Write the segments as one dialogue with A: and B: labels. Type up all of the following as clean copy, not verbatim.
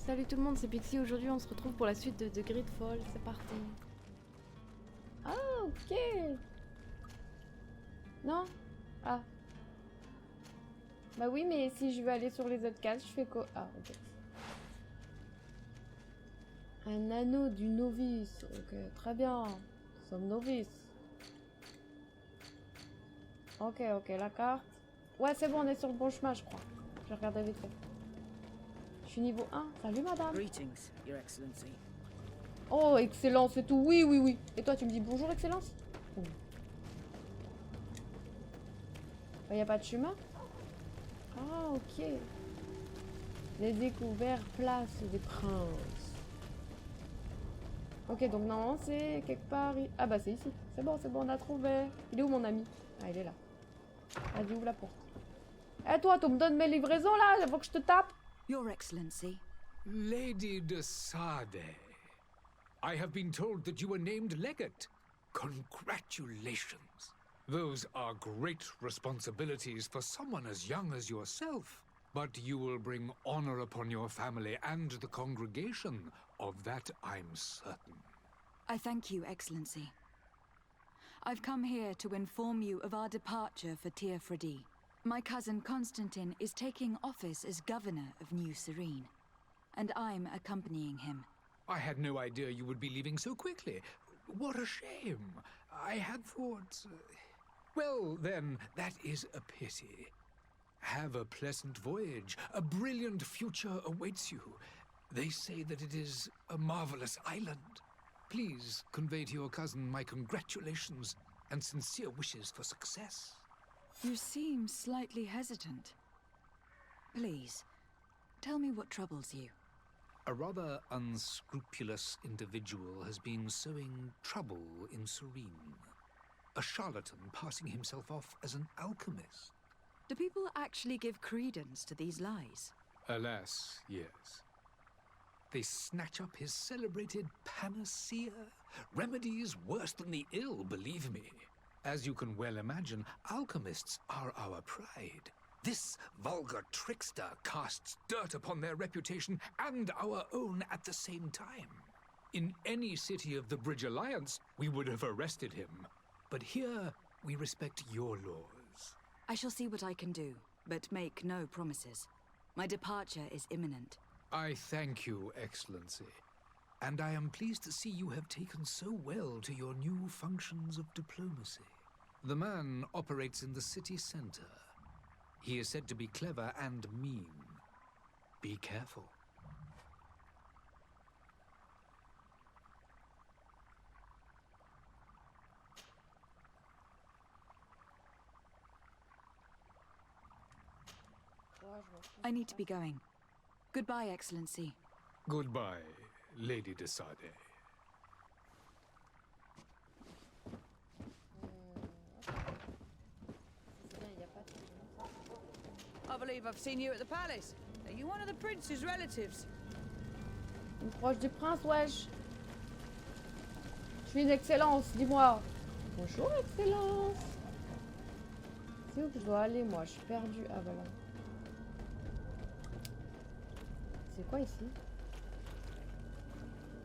A: Salut tout le monde, c'est Pixie. Aujourd'hui, on se retrouve pour la suite de GreedFall. C'est parti. Ah, ok. Non? Ah. Bah oui, mais si je veux aller sur les autres cases, je fais quoi? Ah, ok. Un anneau du novice. Ok, très bien. Nous sommes novices. Ok, la carte. Ouais, c'est bon, on est sur le bon chemin, je crois. Je vais regarder vite fait. Je suis niveau 1. Salut, madame.
B: Greetings, Your Excellency.
A: Oh, excellence et tout. Oui. Et toi, tu me dis bonjour, excellence? Il n'y a pas de chemin? Ah, ok. Les découvertes, place des princes. Ok, donc normalement, c'est quelque part... Ah bah, c'est ici. C'est bon, on a trouvé. Il est où, mon ami? Ah, il est là. Vas-y, ouvre la porte. Eh, toi, tu me donnes mes livraisons, là, avant que je te tape?
B: Your Excellency.
C: Lady de Sade, I have been told that you were named legate. Congratulations. Those are great responsibilities for someone as young as yourself. But you will bring honor upon your family and the congregation. Of that, I'm certain.
B: I thank you, Excellency. I've come here to inform you of our departure for Teer. My cousin Constantin is taking office as governor of New Serene, and I'm accompanying him.
C: I had no idea you would be leaving so quickly. What a shame. I had thought... Well, then, that is a pity. Have a pleasant voyage. A brilliant future awaits you. They say that it is a marvelous island. Please convey to your cousin my congratulations and sincere wishes for success.
B: You seem slightly hesitant. Please, tell me what troubles you.
C: A rather unscrupulous individual has been sowing trouble in Serene. A charlatan passing himself off as an alchemist.
B: Do people actually give credence to these lies?
C: Alas, yes. They snatch up his celebrated panacea. Remedies worse than the ill, believe me. As you can well imagine, alchemists are our pride. This vulgar trickster casts dirt upon their reputation and our own at the same time. In any city of the Bridge Alliance, we would have arrested him. But here, we respect your laws.
B: I shall see what I can do, but make no promises. My departure is imminent.
C: I thank you, Excellency. And I am pleased to see you have taken so well to your new functions of diplomacy. The man operates in the city center. He is said to be clever and mean. Be careful.
B: I need to be going. Goodbye, Excellency.
C: Goodbye, Lady de Sade.
D: I believe I've seen you at the palace. Are you one of the prince's relatives?
A: Une proche du prince, wesh. Je suis une excellence, dis-moi. Bonjour, excellence. C'est où que je dois aller, moi? Je suis perdue. Ah, voilà. C'est quoi ici?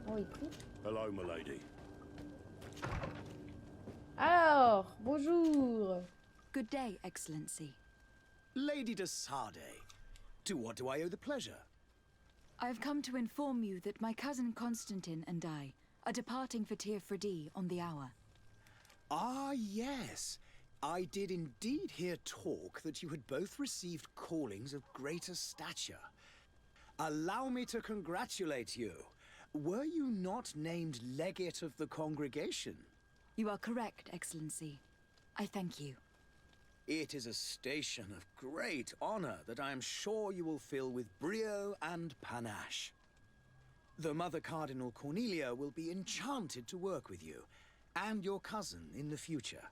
A: Oh, écrit.
E: Hello, my lady.
A: Alors, bonjour.
B: Good day, Excellency.
E: Lady de Sade, to what do I owe the pleasure?
B: I've come to inform you that my cousin Constantin and I are departing for Teer on the hour.
E: Ah, yes. I did indeed hear talk that you had both received callings of greater stature. Allow me to congratulate you. Were you not named legate of the congregation?
B: You are correct, Excellency. I thank you.
E: It is a station of great honor that I am sure you will fill with brio and panache. The Mother Cardinal Cornelia will be enchanted to work with you, and your cousin in the future.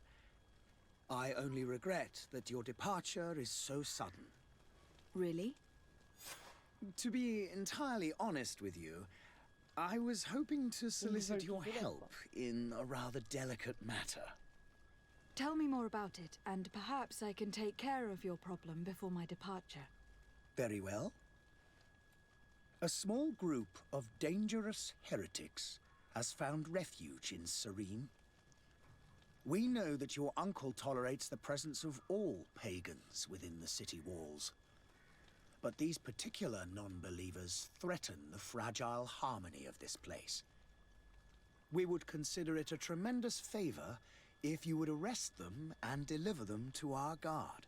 E: I only regret that your departure is so sudden.
B: Really?
E: To be entirely honest with you, I was hoping to solicit your help in a rather delicate matter.
B: Tell me more about it, and perhaps I can take care of your problem before my departure.
E: Very well. A small group of dangerous heretics has found refuge in Serene. We know that your uncle tolerates the presence of all pagans within the city walls. But these particular non-believers threaten the fragile harmony of this place. We would consider it a tremendous favor if you would arrest them and deliver them to our guard.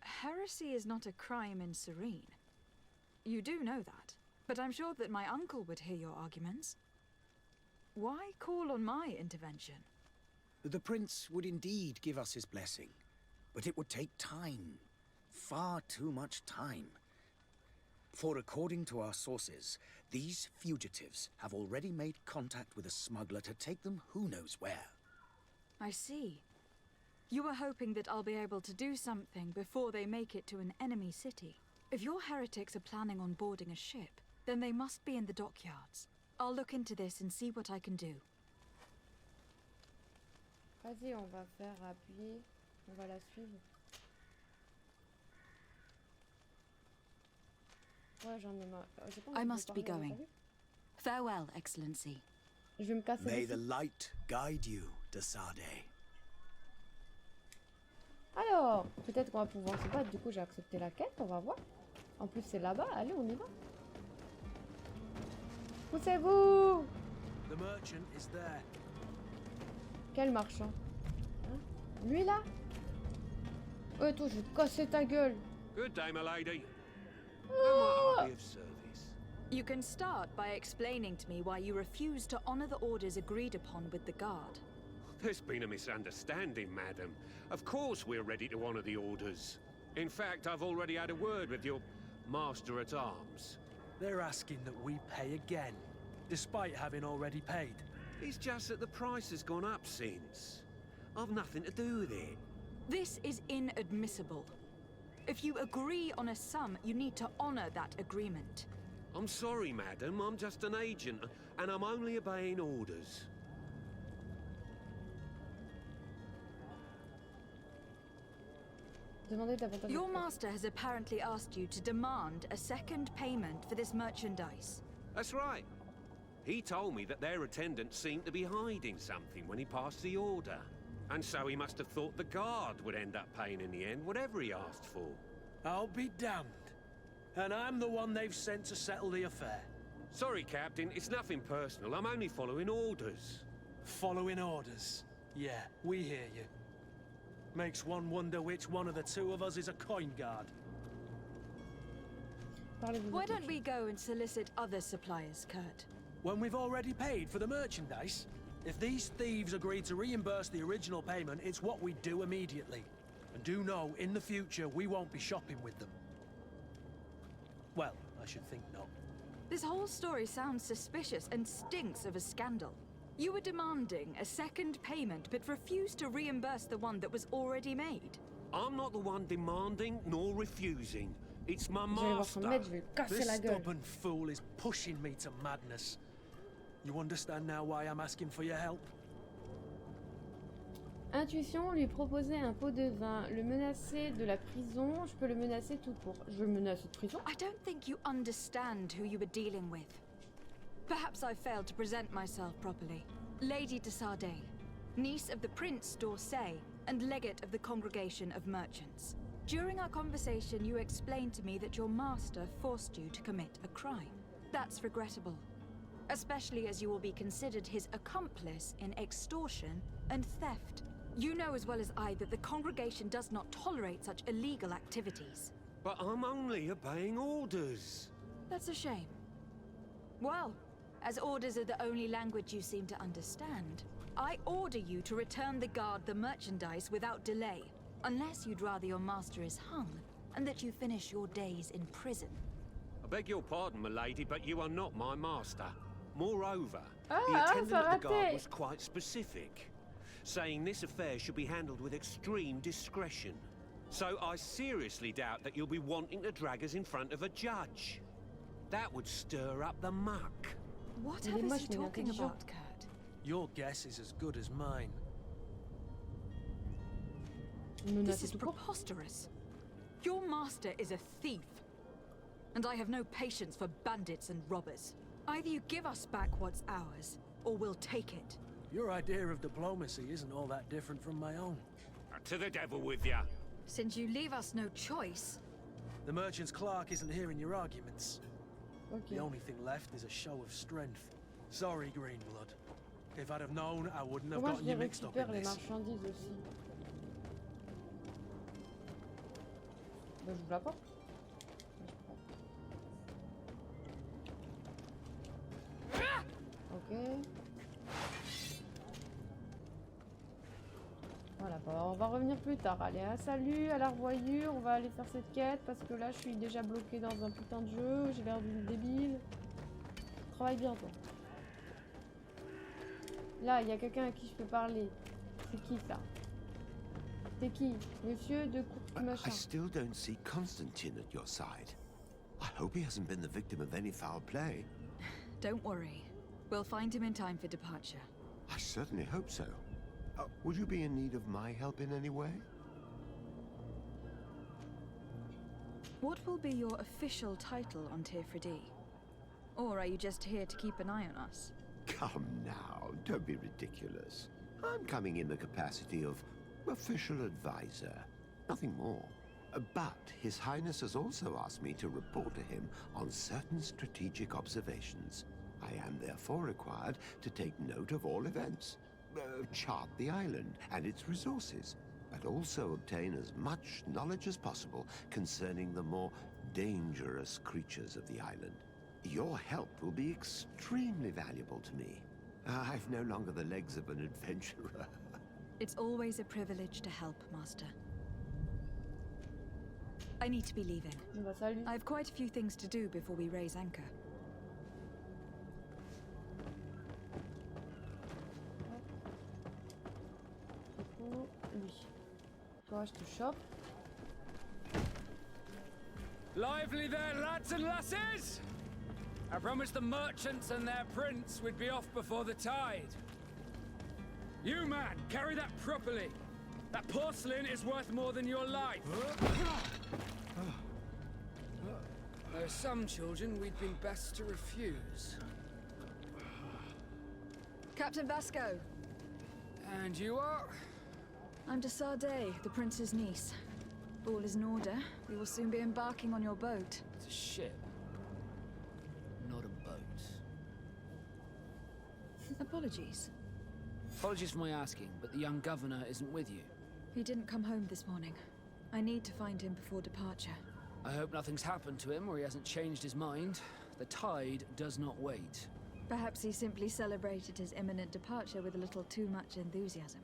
B: Heresy is not a crime in Serene. You do know that, but I'm sure that my uncle would hear your arguments. Why call on my intervention?
E: The prince would indeed give us his blessing, but it would take time. Far too much time. For according to our sources, these fugitives have already made contact with a smuggler to take them who knows where.
B: I see. You were hoping that I'll be able to do something before they make it to an enemy city. If your heretics are planning on boarding a ship, then they must be in the dockyards. I'll look into this and see what I can do.
A: Vas-y, on va faire appui. On va la suivre. Ouais, j'en ai marre. J'ai pas envie
B: I
A: de
B: must be
A: parler,
B: going.
A: t'as vu?
B: Farewell, Excellency.
A: Je vais me casser
E: May
A: d'ici.
E: the light guide you, Desade.
A: Alors, peut-être qu'on va pouvoir se battre. Du coup, j'ai accepté la quête. On va voir. En plus, c'est là-bas. Allez, on y va. Poussez-vous!
F: The merchant is there.
A: Quel marchand? Hein? Lui, là? Oh, toi, je vais te casser ta gueule.
G: Good day, my lady. How might I be of service?
B: You can start by explaining to me why you refuse to honor the orders agreed upon with the guard.
G: There's been a misunderstanding, madam. Of course we're ready to honor the orders. In fact, I've already had a word with your master-at-arms.
F: They're asking that we pay again, despite having already paid.
G: It's just that the price has gone up since. I've nothing to do with it.
B: This is inadmissible. If you agree on a sum, you need to honor that agreement.
G: I'm sorry, madam. I'm just an agent, and I'm only obeying orders.
A: Demandez davantage.
B: Your master has apparently asked you to demand a second payment for this merchandise.
G: That's right. He told me that their attendants seemed to be hiding something when he passed the order. And so he must have thought the guard would end up paying in the end, whatever he asked for.
F: I'll be damned. And I'm the one they've sent to settle the affair.
G: Sorry, Captain, it's nothing personal. I'm only following orders.
F: Following orders. Yeah, we hear you. Makes one wonder which one of the two of us is a coin guard.
A: Parlez-vous
B: Why
A: de
B: don't we go and solicit other suppliers, Kurt?
F: When we've already paid for the merchandise? If these thieves agree to reimburse the original payment, it's what we do immediately. And do know, in the future, we won't be shopping with them. Well, I should think not.
B: This whole story sounds suspicious and stinks of a scandal. You were demanding a second payment, but refused to reimburse the one that was already made.
G: I'm not the one demanding nor refusing. It's my
A: Je vais voir son
G: master.
A: maître, je vais lui casser
F: This
A: la gueule.
F: stubborn fool is pushing me to madness. You understand now why I'm asking for your help?
A: Intuition, lui proposer un pot de vin, le menacer de la prison, je peux le menacer tout court. Je le menace de prison?
B: I don't think you understand who you were dealing with. Perhaps I failed to present myself properly. Lady de Sardet, niece of the Prince d'Orsay and legate of the Congregation of Merchants. During our conversation, you explained to me that your master forced you to commit a crime. That's regrettable, especially as you will be considered his accomplice in extortion and theft. You know as well as I that the congregation does not tolerate such illegal activities.
G: But I'm only obeying orders.
B: That's a shame. Well, as orders are the only language you seem to understand, I order you to return the guard the merchandise without delay, unless you'd rather your master is hung, and that you finish your days in prison.
G: I beg your pardon, my lady, but you are not my master. Moreover, the
A: Ah,
G: attendant
A: ça
G: of the guard
A: raté.
G: was quite specific, saying this affair should be handled with extreme discretion. So I seriously doubt that you'll be wanting to drag us in front of a judge. That would stir up the muck.
B: Whatever
A: moche,
B: is he
A: mais
B: talking
A: intelligent.
B: about, Kurt?
F: Your guess is as good as mine.
A: Menacer
B: This is
A: tout court?
B: preposterous. Your master is a thief. and I have no patience for bandits and robbers. Either you give us back what's ours, or we'll take it.
F: Your idea of diplomacy isn't all that different from my own.
G: To the devil with ya.
B: Since you leave us no choice...
F: The merchant's clerk isn't hearing your arguments.
A: Ok.
F: The only thing left is a show of strength. Sorry, Greenblood. If I'd have known, I wouldn't have
A: Comment
F: gotten
A: je
F: you
A: les
F: mixed up in
A: récupère les
F: this.
A: marchandises aussi? Bah, j'ouvre la porte. Ok. Voilà, bah, on va revenir plus tard. Allez, un salut à la revoyure. On va aller faire cette quête parce que là, je suis déjà bloquée dans un putain de jeu. J'ai l'air d'une débile. Travaille bien, toi. Là, il y a quelqu'un à qui je peux parler. C'est qui, ça? C'est qui? Monsieur de courte machin.
H: I still don't see Constantine at your side. I hope he hasn't been the victim of any foul play.
B: Don't worry. We'll find him in time for departure.
H: I certainly hope so. Would you be in need of my help in any way?
B: What will be your official title on Tirfredi? Or are you just here to keep an eye on us?
H: Come now, don't be ridiculous. I'm coming in the capacity of official advisor, nothing more. But His Highness has also asked me to report to him on certain strategic observations. I am therefore required to take note of all events, chart the island and its resources, but also obtain as much knowledge as possible concerning the more dangerous creatures of the island. Your help will be extremely valuable to me. I've no longer the legs of an adventurer.
B: It's always a privilege to help, Master. I need to be leaving.
A: Bah, salut.
B: I have quite a few things to do before we raise anchor.
A: Lui. Toi, je te chope.
I: Lively there, lads and lasses! I promised the merchants and their prince we'd be off before the tide. You, man, carry that properly. That porcelain is worth more than your life. There are some children we'd been best to refuse.
B: Captain Vasco!
I: And you are?
B: I'm de Sade, the prince's niece. All is in order. We will soon be embarking on your boat.
I: It's a ship. Not a boat.
B: Apologies.
I: Apologies for my asking, but the young governor isn't with you.
B: He didn't come home this morning. I need to find him before departure.
I: I hope nothing's happened to him or he hasn't changed his mind. The tide does not wait.
B: Perhaps he simply celebrated his imminent departure with a little too much enthusiasm.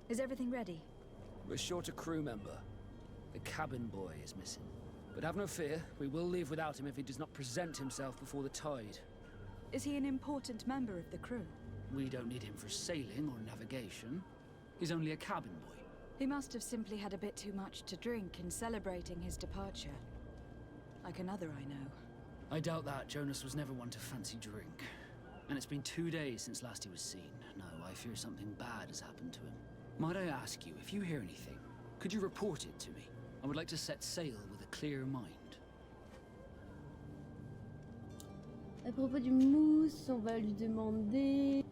B: Is everything ready?
I: We're short a crew member. The cabin boy is missing. But have no fear, we will leave without him if he does not present himself before the tide.
B: Is he an important member of the crew?
I: We don't need him for sailing or navigation. He's only a cabin boy.
B: He must have simply had a bit too much to drink in celebrating his departure. Like another I know.
I: I doubt that. Jonas was never one to fancy drink. And it's been 2 days since last he was seen. No, I fear something bad has happened to him. Might I ask you, if you hear anything, could you report it to me? I would like to set sail with a clear mind.
A: À propos du mousse, on va lui demander...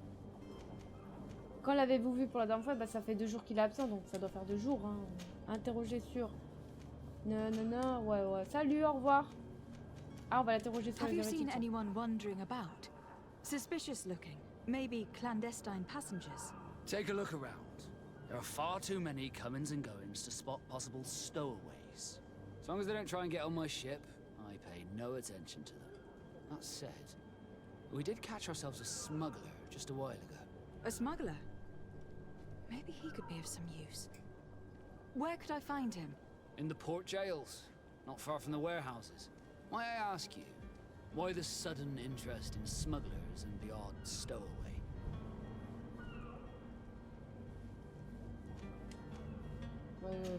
A: Quand l'avez-vous vu pour la dernière fois? Bah, ça fait 2 jours qu'il est absent, donc ça doit faire 2 jours. Hein. Interroger sur... Non, ouais. Salut, au revoir. Ah, on va l'interroger sur
B: Have
A: les
B: you seen
A: hérétiques.
B: anyone wandering about? Suspicious looking. Maybe clandestine passengers.
I: Take a look around. There are far too many comings and goings to spot possible stowaways. As long as they don't try and get on my ship, I pay no attention to them. That said, we did catch ourselves a smuggler just a while ago.
B: A smuggler? Maybe he could be of some use. Where could I find him?
I: In the port jails, not far from the warehouses. Might I ask you, why the sudden interest in smugglers and the odd stowaway?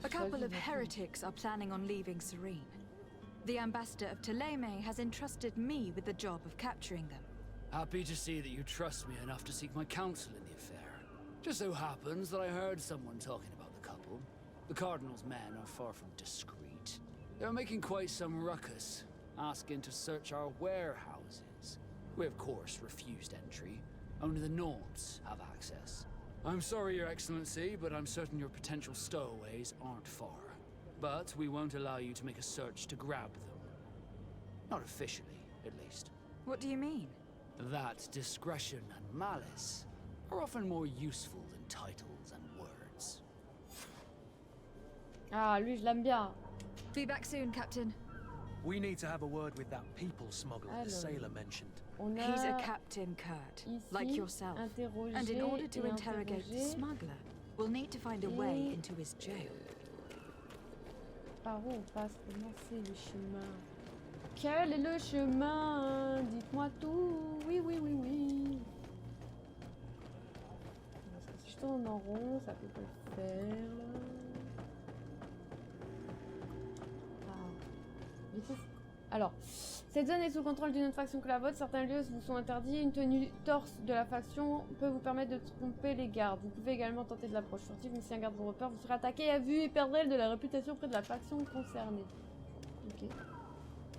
B: A couple of heretics are planning on leaving Serene. The ambassador of Ptolemy has entrusted me with the job of capturing them.
I: Happy to see that you trust me enough to seek my counsel in the affair. Just so happens that I heard someone talking about the couple. The Cardinal's men are far from discreet. They're making quite some ruckus. asking to search our warehouses. We, of course, refused entry. Only the Nords have access. I'm sorry, Your Excellency, but I'm certain your potential stowaways aren't far. But we won't allow you to make a search to grab them. Not officially, at least.
B: What do you mean?
I: That discretion and malice are often more useful than titles and words.
A: Ah, lui, je l'aime bien.
B: Be back soon, Captain.
F: We need to have a word with that people smuggler the
A: Alors.
F: sailor mentioned.
A: On a
B: He's a Captain Kurt,
A: ici
B: like yourself.
A: interroger
B: And in order to
A: et
B: interrogate the
A: interroger.
B: smuggler, we'll need to find a way into his jail.
A: Par où on passe? Comment c'est le chemin? Quel est le chemin? Dites-moi tout. Oui, oui, oui, oui. Parce que si je tourne en rond, ça peut pas le faire. Là. Ah. Du coup, alors, cette zone est sous contrôle d'une autre faction que la vôtre. Certains lieux vous sont interdits. Une tenue torse de la faction peut vous permettre de tromper les gardes. Vous pouvez également tenter de l'approche furtive, mais si un garde vous repère, vous serez attaqué à vue et perdrez de la réputation auprès de la faction concernée. Ok.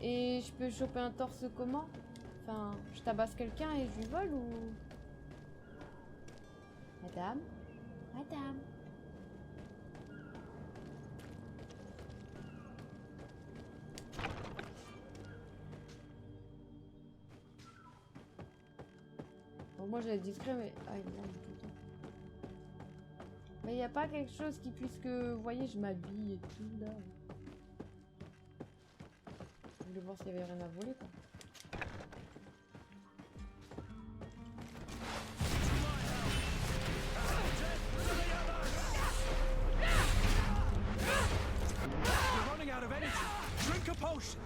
A: Et je peux choper un torse comment? Enfin, je tabasse quelqu'un et je lui vole ou... Madame? Madame? Bon, moi j'allais être discret, mais... Ah, il est là, tout le temps. Mais il n'y a pas quelque chose qui puisse que... Vous voyez, je m'habille et tout, là. Je voulais voir s'il y avait rien à voler, quoi.
F: You're running out of energy. Drink a potion.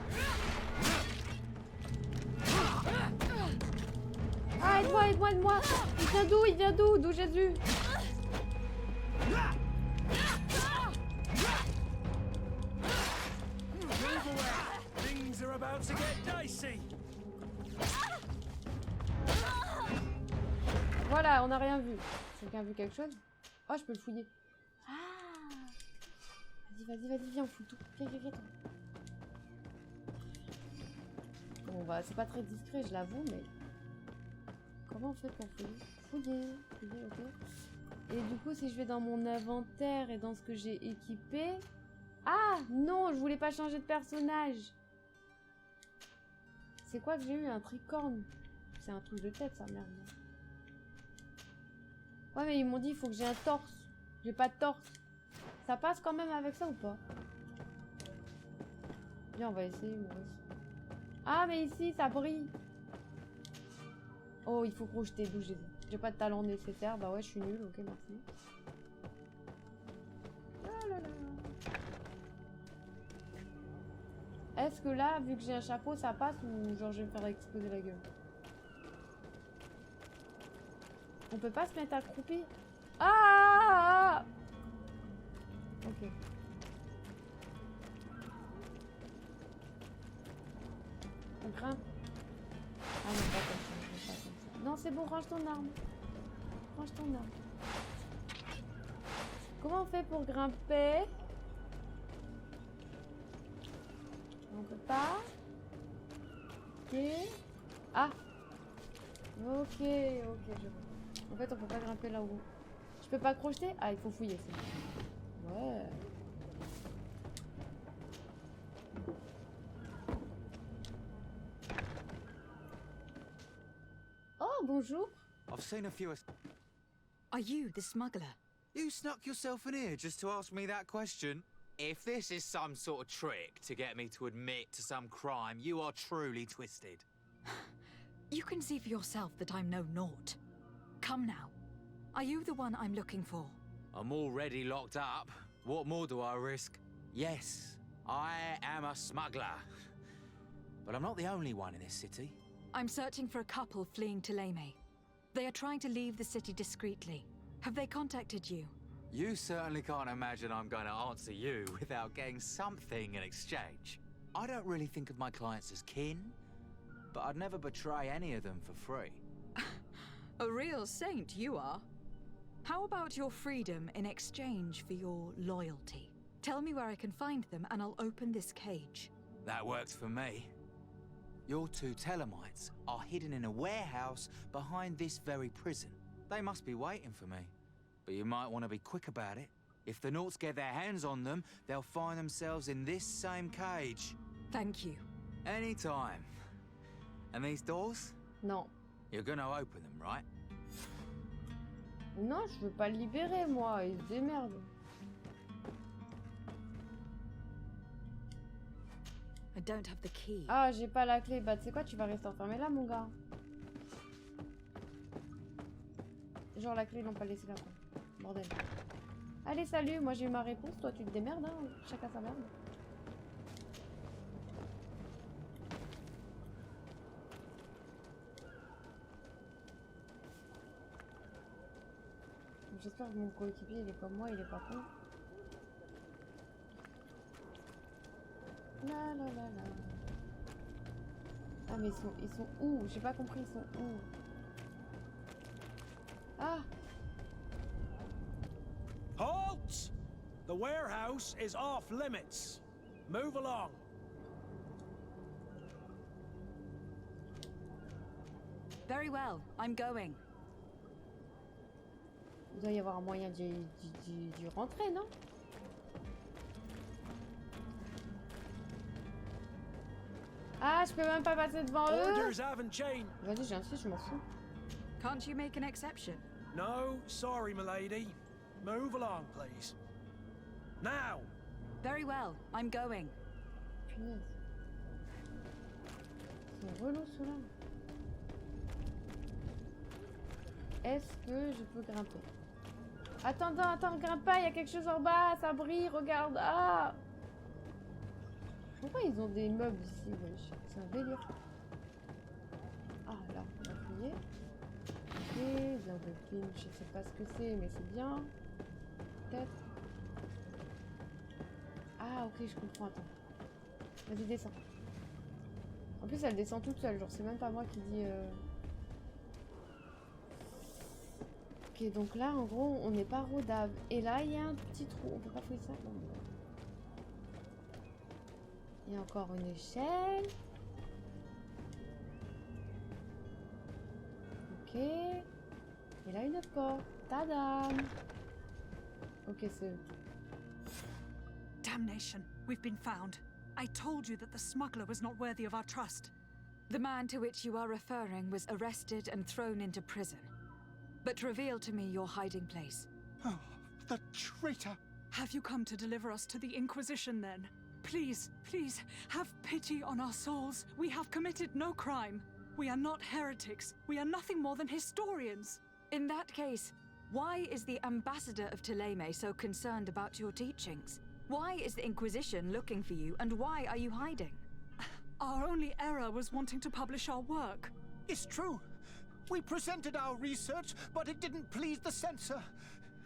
A: Ah, aide-moi, aide-moi, aide-moi! Il vient d'où? Il vient d'où? D'où Jésus?
F: Things are about to get dicey.
A: Voilà, on n'a rien vu. Quelqu'un a vu quelque chose? Oh, je peux le fouiller. Ah! Vas-y, vas-y, vas-y, viens, on fout tout. Viens, viens, viens. Bon, bah, c'est pas très discret, je l'avoue, mais... Comment on fait pour fouiller? Fouiller, fouiller, ok. Et du coup, si je vais dans mon inventaire et dans ce que j'ai équipé... Ah! Non, je voulais pas changer de personnage. C'est quoi que j'ai eu? Un tricorne? C'est un truc de tête, ça, merde. Ouais, mais ils m'ont dit il faut que j'ai un torse. J'ai pas de torse. Ça passe quand même avec ça ou pas? Viens, on va essayer. Ah, mais ici, ça brille. Oh, il faut projeter, bougez. J'ai pas de talent nécessaire. Bah ouais, je suis nulle. Ok, merci. Ah là là. Est-ce que là, vu que j'ai un chapeau, ça passe ou genre je vais me faire exploser la gueule? On peut pas se mettre accroupi? Ah! Ok. On grimpe. Ah non, pas comme ça. Pas comme ça. Non, c'est bon, range ton arme. Range ton arme. Comment on fait pour grimper? On peut pas. Ok. Ah! Ok, ok, je vois. En fait, on peut pas grimper là-haut. Je peux pas crocheter? Ah, il faut fouiller, c'est bon. Ouais. Oh, bonjour.
J: I've seen a few...
B: Are you the smuggler?
J: You snuck yourself in here just to ask me that question? If this is some sort of trick to get me to admit to some crime, you are truly twisted.
B: You can see for yourself that I'm no naught. Come now. Are you the one I'm looking for?
J: I'm already locked up. What more do I risk? Yes, I am a smuggler. But I'm not the only one in this city.
B: I'm searching for a couple fleeing to Leme. They are trying to leave the city discreetly. Have they contacted you?
J: You certainly can't imagine I'm going to answer you without getting something in exchange. I don't really think of my clients as kin, but I'd never betray any of them for free.
B: A real saint you are. How about your freedom in exchange for your loyalty? Tell me where I can find them and I'll open this cage.
J: That works for me. Your two Telemites are hidden in a warehouse behind this very prison. They must be waiting for me. But you might want to be quick about it. If the Nauts get their hands on them, they'll find themselves in this same cage.
B: Thank you.
J: Anytime. And these doors?
A: Non.
J: You're gonna open them, right?
A: Non, je veux pas le libérer, moi. Il se démerde.
B: I don't have the key.
A: Ah, j'ai pas la clé. Bah, tu sais quoi, tu vas rester enfermé là, mon gars. Genre, la clé, ils l'ont pas laissé là, quoi. Bordel. Allez, salut. Moi, j'ai eu ma réponse. Toi, tu te démerdes, hein. Chacun sa merde. J'espère que mon coéquipier, il est comme moi, il est pas con. La la la la. Ah, mais ils sont où? J'ai pas compris, ils sont où? Ah!
F: Halt! The warehouse is off limits. Move along.
B: Very well, I'm going.
A: Il doit y avoir un moyen d'y rentrer, non? Ah, je peux même pas passer devant eux.
F: Orders haven't changed.
A: Vas-y, j'insiste, je m'en fous.
B: Can't you make an exception?
F: No, sorry, milady. Move along, please. Now!
B: Very well, I'm going.
A: Punaise. C'est relou, ceux-là. Est-ce que je peux grimper? Attends, grimpe pas, il y a quelque chose en bas, ça brille, regarde. Ah! Pourquoi ils ont des meubles ici, wesh? C'est un délire. Ah, là, on va fouiller. Ok, bien de film, je sais pas ce que c'est, mais c'est bien. Peut-être. Ah, ok, je comprends, attends. Vas-y, descends. En plus, elle descend toute seule, genre, c'est même pas moi qui dis... Ok, donc là, en gros, on n'est pas rodave. Et là, il y a un petit trou. On peut pas fouiller ça? Non. Il y a encore une échelle. Ok. Et là, une porte. Tadam! Ok, c'est...
K: Damnation! We've been found. I told you that the smuggler was not worthy of our trust.
B: The man to which you are referring was arrested and thrown into prison. But reveal to me your hiding place.
F: Oh, the traitor!
K: Have you come to deliver us to the Inquisition, then? Please, please, have pity on our souls. We have committed no crime. We are not heretics. We are nothing more than historians.
B: In that case, why is the ambassador of Thélème so concerned about your teachings? Why is the Inquisition looking for you, and why are you hiding?
K: Our only error was wanting to publish our work.
F: It's true. We presented our research, but it didn't please the censor.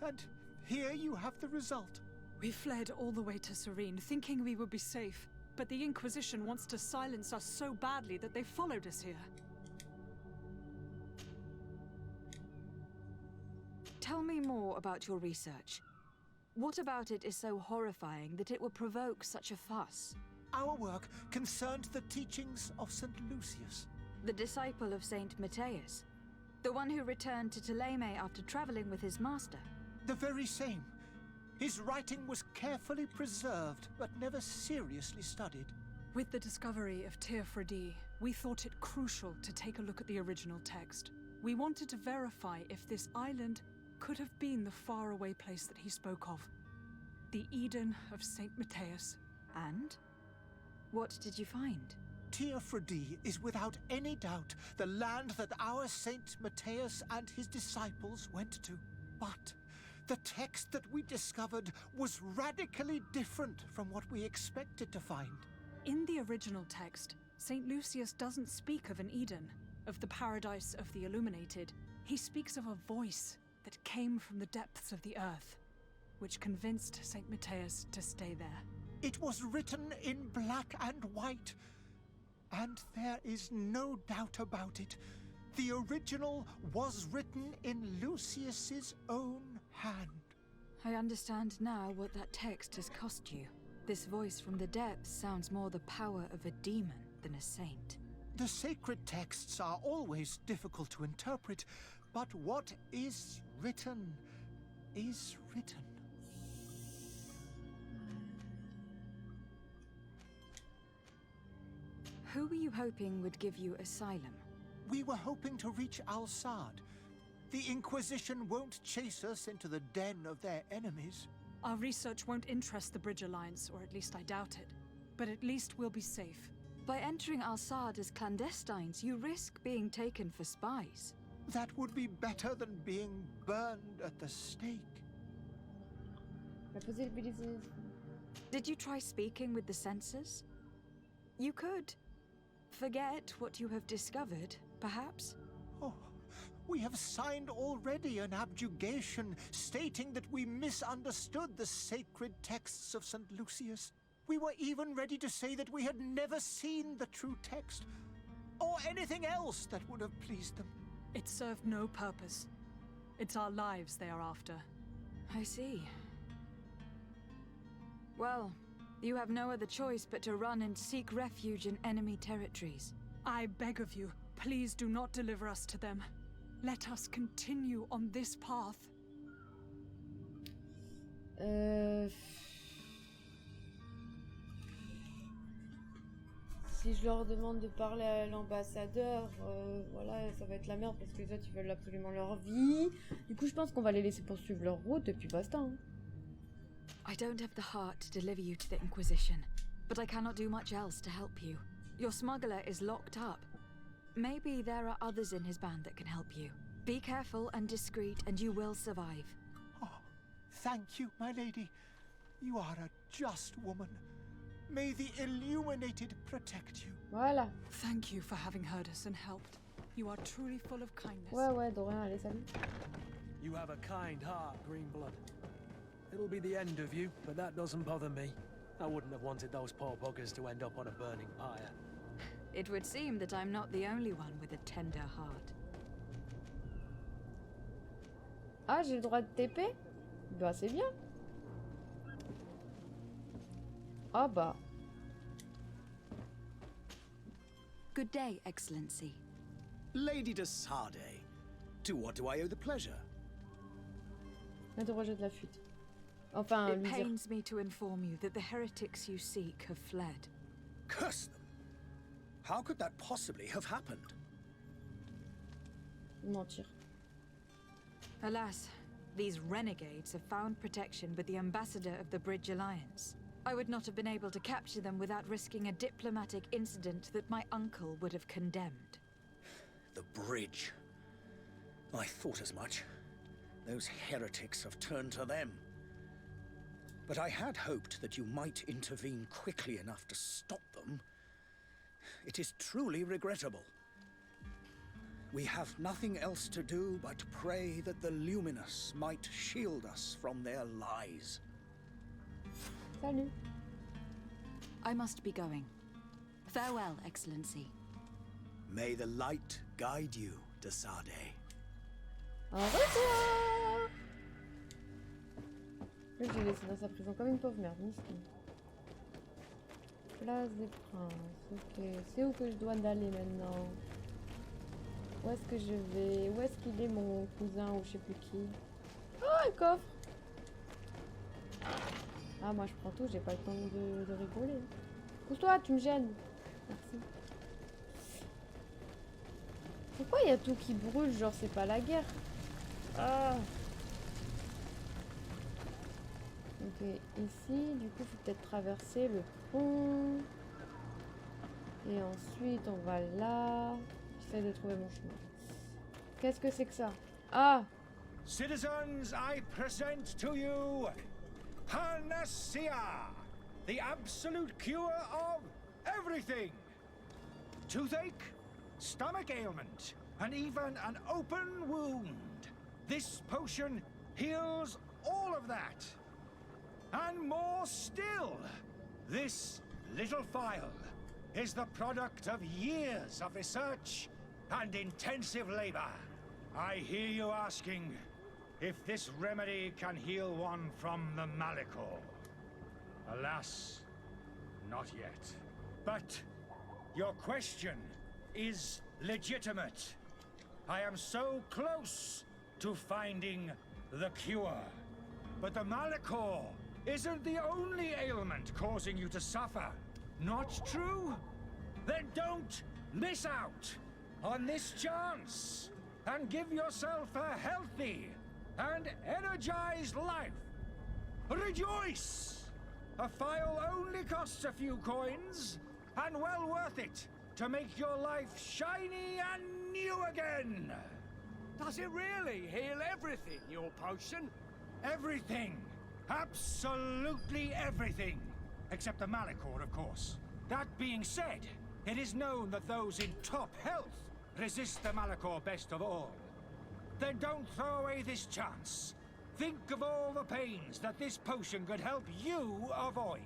F: And here you have the result.
K: We fled all the way to Serene, thinking we would be safe. But the Inquisition wants to silence us so badly that they followed us here.
B: Tell me more about your research. What about it is so horrifying that it will provoke such a fuss?
F: Our work concerned the teachings of St. Lucius.
B: The disciple of Saint Matthias? The one who returned to Thélème after traveling with his master?
F: The very same. His writing was carefully preserved, but never seriously studied.
K: With the discovery of Terres, we thought it crucial to take a look at the original text. We wanted to verify if this island could have been the faraway place that he spoke of. The Eden of Saint Matthias.
B: And? What did you find?
F: Terres is without any doubt the land that our Saint Matthias and his disciples went to. But the text that we discovered was radically different from what we expected to find.
K: In the original text, Saint Lucius doesn't speak of an Eden, of the paradise of the illuminated. He speaks of a voice that came from the depths of the earth, which convinced Saint Matthias to stay there.
F: It was written in black and white, and there is no doubt about it. The original was written in Lucius's own hand.
B: I understand now what that text has cost you. This voice from the depths sounds more the power of a demon than a saint.
L: The sacred texts are always difficult to interpret, but what is written is written.
B: Who were you hoping would give you asylum?
L: We were hoping to reach Al-Sad. The Inquisition won't chase us into the den of their enemies.
K: Our research won't interest the Bridge Alliance, or at least I doubt it. But at least we'll be safe.
B: By entering Al-Sad as clandestines, you risk being taken for spies.
L: That would be better than being burned at the stake.
B: Did you try speaking with the censors? You could. Forget what you have discovered, perhaps?
L: Oh, we have signed already an abjugation stating that we misunderstood the sacred texts of St. Lucius. We were even ready to say that we had never seen the true text, or anything else that would have pleased them.
K: It served no purpose. It's our lives they are after.
B: I see. Well, you have no other choice but to run and seek refuge in enemy territories.
K: I beg of you, please do not deliver us to them. Let us continue on this path.
A: Si je leur demande de parler à l'ambassadeur, voilà, ça va être la merde parce que les autres ils veulent absolument leur vie. Du coup, je pense qu'on va les laisser poursuivre leur route et puis basta. Hein.
B: I don't have the heart to deliver you to the Inquisition, but I cannot do much else to help you. Your smuggler is locked up. Maybe there are others in his band that can help you. Be careful and discreet, and you will survive.
L: Oh, thank you, my lady. You are a just woman. May the illuminated protect you.
A: Voilà.
K: Thank you for having heard us and helped. You are truly full of kindness.
A: Ouais, de rien, allez, salut.
F: You have a kind heart, Greenblood. It'll be the end of you, but that doesn't bother me. I wouldn't have wanted those poor buggers to end up on a burning pyre.
B: It would seem that I'm not the only one with a tender heart.
A: Ah, j'ai le droit de TP? Bah, c'est bien. Ah bah.
B: Good day, Excellency.
E: Lady de Sardet, to what do I owe the pleasure?
A: Interroger de la fuite. Enfin,
B: It
A: lui dire.
B: pains me to inform you that the heretics you seek have fled.
E: Curse them! How could that possibly have happened?
A: Mentir.
B: Alas, these renegades have found protection with the ambassador of the Bridge Alliance. I would not have been able to capture them without risking a diplomatic incident that my uncle would have condemned.
E: The bridge. I thought as much. Those heretics have turned to them. But I had hoped that you might intervene quickly enough to stop them. It is truly regrettable. We have nothing else to do but pray that the Luminous might shield us from their lies.
A: Salut.
B: I must be going. Farewell, Excellency.
E: May the light guide you, de Sardet.
A: Au revoir. Je l'ai laissé dans sa prison comme une pauvre merde, miskin. Place des Princes, ok. C'est où que je dois aller maintenant? Où est-ce que je vais? Où est-ce qu'il est mon cousin ou je sais plus qui? Oh, un coffre! Ah, moi je prends tout, j'ai pas le temps de rigoler. Pousse-toi, tu me gênes. Merci. Pourquoi il y a tout qui brûle? Genre, c'est pas la guerre. Ah! Ok, ici, du coup, faut peut-être traverser le pont. Et ensuite, on va là. J'essaie de trouver mon chemin. Qu'est-ce que c'est que ça? Ah!
M: Citizens, I present to you Panacea, the absolute cure of everything. Toothache, stomach ailment, and even an open wound. This potion heals all of that. And more still, this little phial is the product of years of research and intensive labor. I hear you asking if this remedy can heal one from the Malichor. Alas, not yet. But your question is legitimate. I am so close to finding the cure. But the Malachor isn't the only ailment causing you to suffer. Not true? Then don't miss out on this chance and give yourself a healthy and energized life. Rejoice! A file only costs a few coins, and well worth it to make your life shiny and new again.
N: Does it really heal everything, your potion?
M: Everything. Absolutely everything. Except the Malachor, of course. That being said, it is known that those in top health resist the Malachor best of all. Then don't throw away this chance. Think of all the pains that this potion could help you avoid.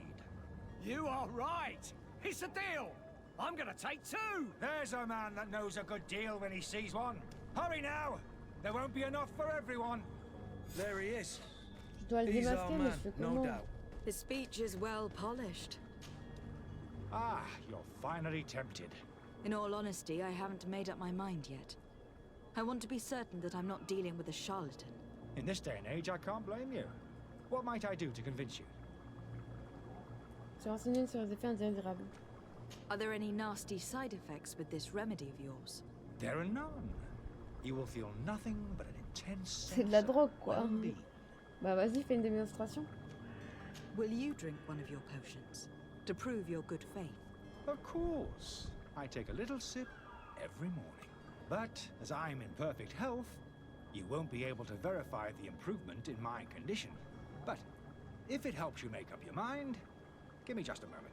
N: You are right. It's a deal. I'm gonna take two.
M: There's a man that knows a good deal when he sees one. Hurry now. There won't be enough for everyone.
F: There he is.
A: Je dois le
F: He's
A: démasquer,
F: our
A: mais
F: man,
A: je fais
F: no
A: comment?
F: doubt.
B: The speech is well polished.
M: Ah, you're finally tempted.
B: In all honesty, I haven't made up my mind yet. I want to be certain that I'm not dealing with a charlatan.
M: In this day and age, I can't blame you. What might I do to convince you?
A: Se renseigner sur les effets indésirables.
B: Are there any nasty side effects with this remedy of yours?
M: There are none. You will feel nothing but an intense
A: C'est de la
M: sense of
A: drogue, quoi.
M: well-being.
A: Bah vas-y, fais une démonstration.
B: Will you drink one of your potions to prove your good faith?
M: Of course. I take a little sip every morning. But as I'm in perfect health, you won't be able to verify the improvement in my condition. But if it helps you make up your mind, give me just a moment.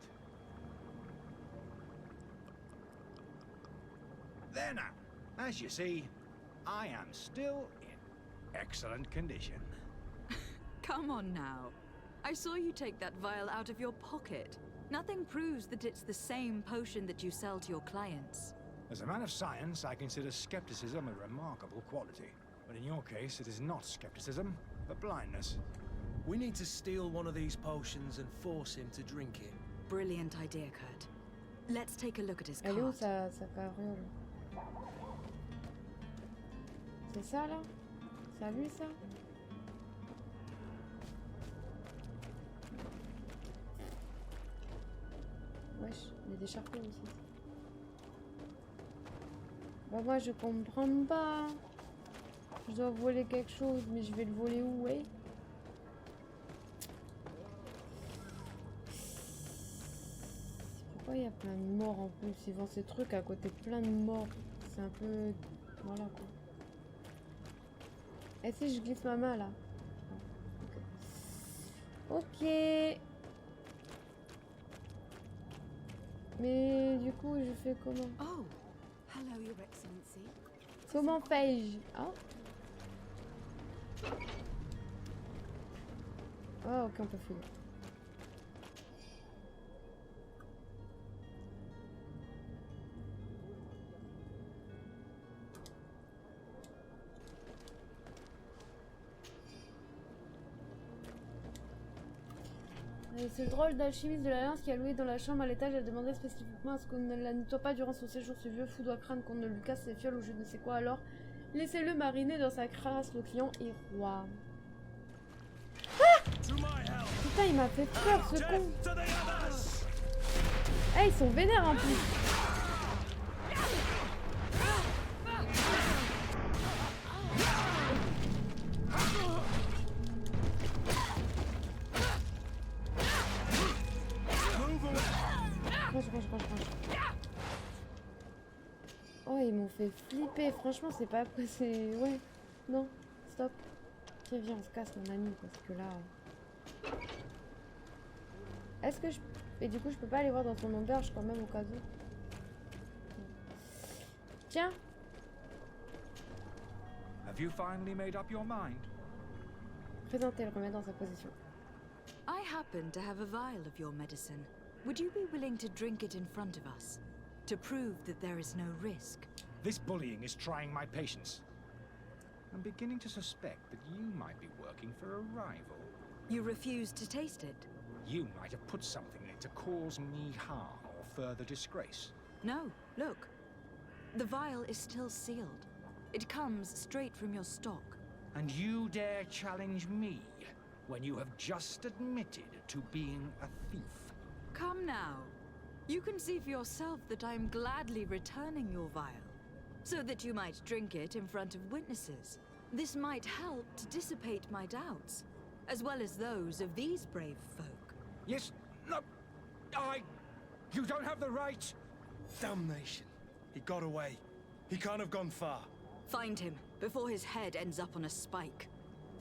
M: There now. As you see, I am still in excellent condition.
B: Come on now. I saw you take that vial out of your pocket. Nothing proves that it's the same potion that you sell to your clients.
M: As a man of science, I consider skepticism a remarkable quality. But in your case, it is not skepticism, but blindness.
F: We need to steal one of these potions and force him to drink it.
B: Brilliant idea, Kurt. Let's take a look at his
A: Elle est où
B: card.
A: sa carriole? C'est ça là? C'est à lui ça? Wesh, il y a des charpiers aussi. Bah moi je comprends pas. Je dois voler quelque chose, mais je vais le voler où, ouais? Pourquoi il y a plein de morts en plus? Ils vendent ces trucs à côté de plein de morts. C'est un peu... Voilà quoi. Et si je glisse ma main là? Ok. Mais du coup, je fais comment?
B: Oh, hello, Your Excellency.
A: Comment fais-je? Ah. Ah, ok, on peut fouiller. Ce drôle d'alchimiste de l'Alliance qui a loué dans la chambre à l'étage a demandé spécifiquement à ce qu'on ne la nettoie pas durant son séjour. Ce vieux fou doit craindre qu'on ne lui casse ses fioles ou je ne sais quoi. Alors, laissez-le mariner dans sa crasse. Le client est roi. Ah! Putain, il m'a fait peur ce con. Ah, ils sont vénères en plus. Oh, ils m'ont fait flipper. Franchement, c'est pas... C'est... Ouais. Non. Stop. Tiens, viens, on se casse, mon ami. Parce que là... Est-ce que je... Et du coup, je peux pas aller voir dans son auberge quand même au cas où. Tiens.
M: Have you finally made up your mind?
A: Présentez le remettre dans sa position.
B: I happen to have a vial of your medicine. Would you be willing to drink it in front of us? To prove that there is no risk?
M: This bullying is trying my patience. I'm beginning to suspect that you might be working for a rival.
B: You refuse to taste it?
M: You might have put something in it to cause me harm or further disgrace.
B: No, look. The vial is still sealed. It comes straight from your stock.
M: And you dare challenge me when you have just admitted to being a thief?
B: Come now. You can see for yourself that I am gladly returning your vial, so that you might drink it in front of witnesses. This might help to dissipate my doubts, as well as those of these brave folk.
M: Yes, no, you don't have the right.
F: Damnation. He got away. He can't have gone far.
B: Find him, before his head ends up on a spike.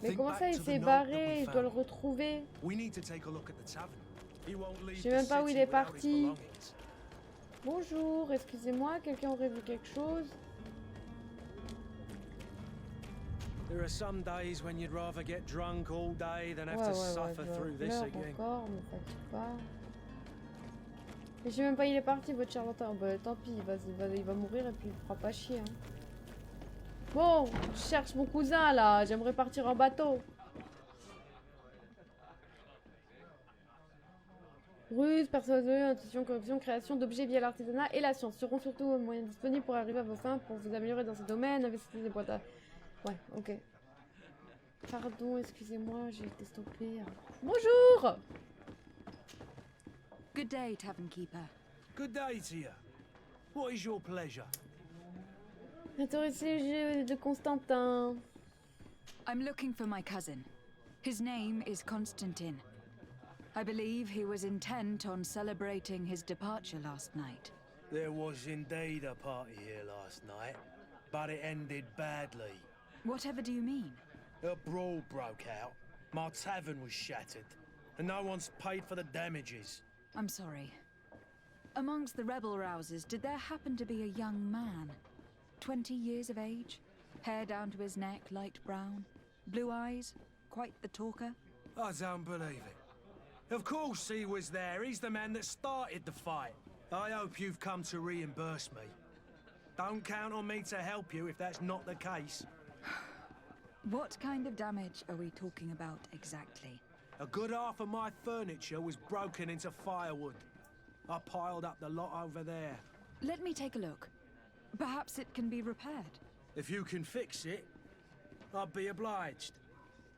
A: Mais comment ça, il s'est barré? Je dois le retrouver.
F: We need to take a look at the tavern. He won't leave
A: Je sais même pas où il est parti. Bonjour, excusez-moi, quelqu'un aurait vu quelque chose?
F: There are some days when you'd rather get drunk all day than have to suffer through this again.
A: Encore, me fatigue pas. Mais je sais même pas où il est parti, votre charlatan. Bah tant pis, il va mourir et puis il fera pas chier. Hein. Bon, je cherche mon cousin là, j'aimerais partir en bateau. Ruse, persuasion, intuition, corruption, création d'objets via l'artisanat et la science seront surtout moyens disponibles pour arriver à vos fins, pour vous améliorer dans ces domaines, investissez des boîtes à... Ouais, ok. Pardon, excusez-moi, j'ai été stoppée. Bonjour!
B: Good day, tavern keeper.
F: Good day to you. What is your pleasure?
A: Intéressé de Constantin.
B: I'm looking for my cousin. His name is Constantin. I believe he was intent on celebrating his departure last night.
F: There was indeed a party here last night, but it ended badly.
B: Whatever do you mean?
F: A brawl broke out. My tavern was shattered, and no one's paid for the damages.
B: I'm sorry. Amongst the rebel rousers, did there happen to be a young man? 20 years of age? Hair down to his neck, light brown? Blue eyes? Quite the talker?
F: I don't believe it. Of course he was there. He's the man that started the fight. I hope you've come to reimburse me. Don't count on me to help you if that's not the case.
B: What kind of damage are we talking about exactly?
F: A good half of my furniture was broken into firewood. I piled up the lot over there.
B: Let me take a look. Perhaps it can be repaired.
F: If you can fix it, I'd be obliged.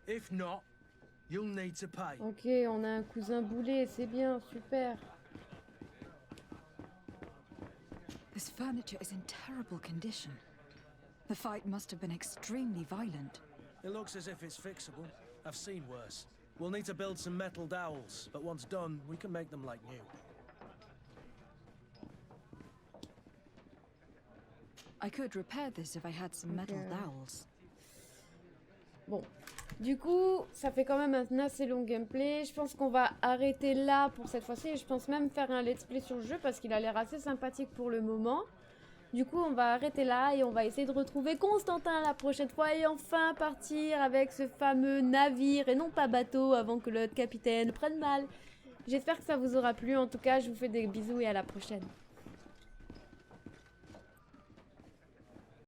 F: If not, you'll need to pay.
A: Ok, on a un cousin boulet, c'est bien, super.
B: This furniture is in terrible condition. The fight must have been extremely violent.
F: It looks as if it's fixable. I've seen worse. We'll need to build some metal dowels, but once done, we can make them like new.
B: I could repair this if I had some metal dowels.
A: Bon, du coup, ça fait quand même un assez long gameplay. Je pense qu'on va arrêter là pour cette fois-ci. Et je pense même faire un let's play sur le jeu parce qu'il a l'air assez sympathique pour le moment. Du coup, on va arrêter là et on va essayer de retrouver Constantin la prochaine fois et enfin partir avec ce fameux navire et non pas bateau avant que le capitaine prenne mal. J'espère que ça vous aura plu. En tout cas, je vous fais des bisous et à la prochaine.